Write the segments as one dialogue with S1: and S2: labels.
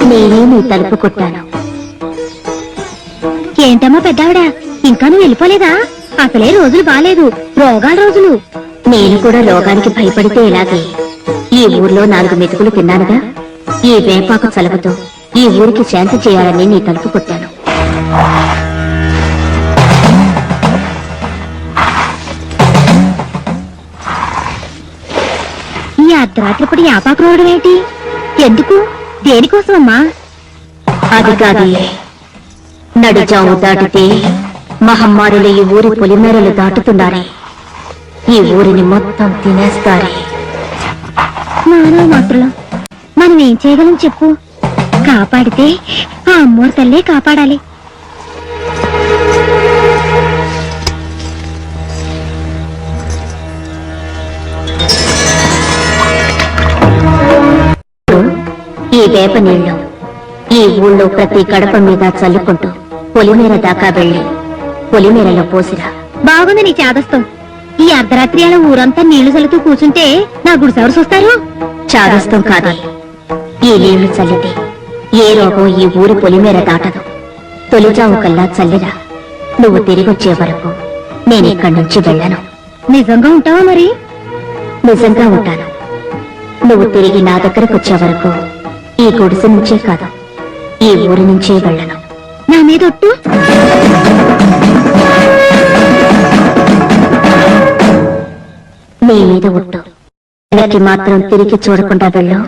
S1: నేనే నీ తలుపు కొట్టాను.
S2: ఏంటమ్మా పెద్దావిడ, ఇంకా నువ్వు వెళ్ళిపోలేదా? అసలే రోజులు బాలేదు, రోగాల రోజులు.
S1: నేను కూడా రోగానికి భయపడితే ఎలాగే. ఈ ఊర్లో 4 మెతుకులు తిన్నానుగా. ఈ వేపాకు చలవతో ఈ ఊరికి శాంతి చేయాలని నీ తలుపు కొట్టాను.
S2: ఈ అర్ధరాత్రిపడి యాపాకు రోడ్డు ఏంటి? ఎందుకు? దేనికోసమమ్మా?
S1: అది కాదే, నడిచావు దాటితే మహమ్మారులు ఈ ఊరి పొలిమేరలు దాటుతున్నారే. ఈ ఊరిని మొత్తం తినేస్తారే.
S2: మానవ మాత్రం మనం ఏం చేయగలం చెప్పు? కాపాడితే ఆ అమ్మోరు తల్లే కాపాడాలి.
S1: ఈ వేప నీళ్లు ఈ ఊళ్ళో ప్రతి గడప మీద చల్లుకుంటూ పొలిమేర దాకా వెళ్లి పొలిమేరలో పోసిరా.
S2: బాగుంది నీ చాదస్తం. ఈ అర్ధరాత్రి అలా ఊరంతా నీళ్లు చల్లుతూ కూర్చుంటే నా గుడిసెవరు చూస్తారు?
S1: చాదస్తం కాదే, ఈ నీళ్లు చల్లితే ఏ రోగం ఈ ఊరి పొలిమేర దాటదు. తొలిచావు కల్లా చల్లిరా. నువ్వు తిరిగొచ్చే వరకు నేనిక్కడి నుంచి వెళ్ళను.
S2: నిజంగా ఉంటావా మరి?
S1: నిజంగా ఉంటాను. నువ్వు తిరిగి నా దగ్గరకు వచ్చే వరకు ఈ గుడిసె నుంచే కాదు, ఈ ఊరి నుంచే వెళ్ళను.
S2: నా మీద ఒట్టు.
S1: నీ మీద ఒట్టు. వెనక్కి మాత్రం తిరిగి చూడకుండా వెళ్ళు.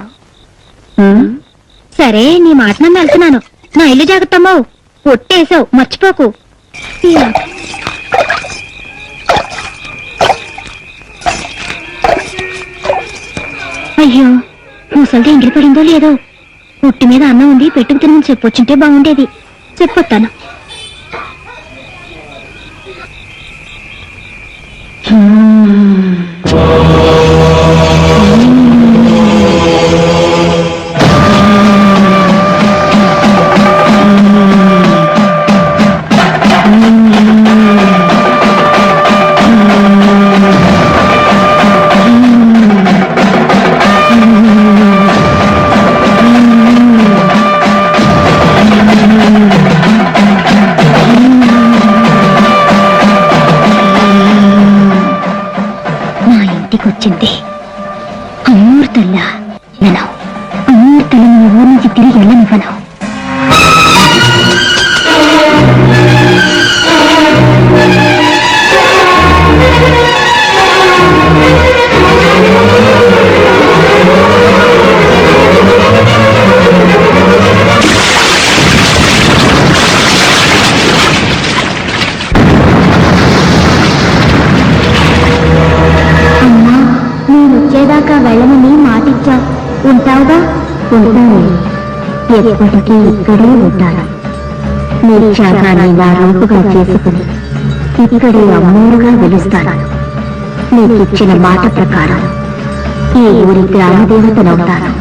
S2: సరే, నీ మాట నన్ను వెళ్తున్నాను. నా ఇల్లు జాగ్రత్తమ్మో. ఒట్టేసావు, మర్చిపోకు. అయ్యో, ముసలిది ఎంగిలి పడిందో లేదో. ఉట్టి మీద అన్నం ఉంది, పెట్టుకు తినని చెప్పొచ్చుంటే బాగుండేది. చెప్పొస్తాను. వచ్చింది అమూర్తల్లా. నేను అమూర్తల్ని నీ ఊరి నుంచి తిరిగి వెళ్ళనివ్వను. వెళ్ళమని మాటిచ్చావు, ఉంటావుగా? ఉంటాను. ఎప్పటికీ ఇక్కడే ఉంటాను. నీ త్యాగాన్ని నా రూపుగా చేసుకుని ఇక్కడే అమ్మోరుగా వెలుస్తాను. నీకిచ్చిన మాట ప్రకారం ఈ ఊరి గ్రామదేవతనవుతాను.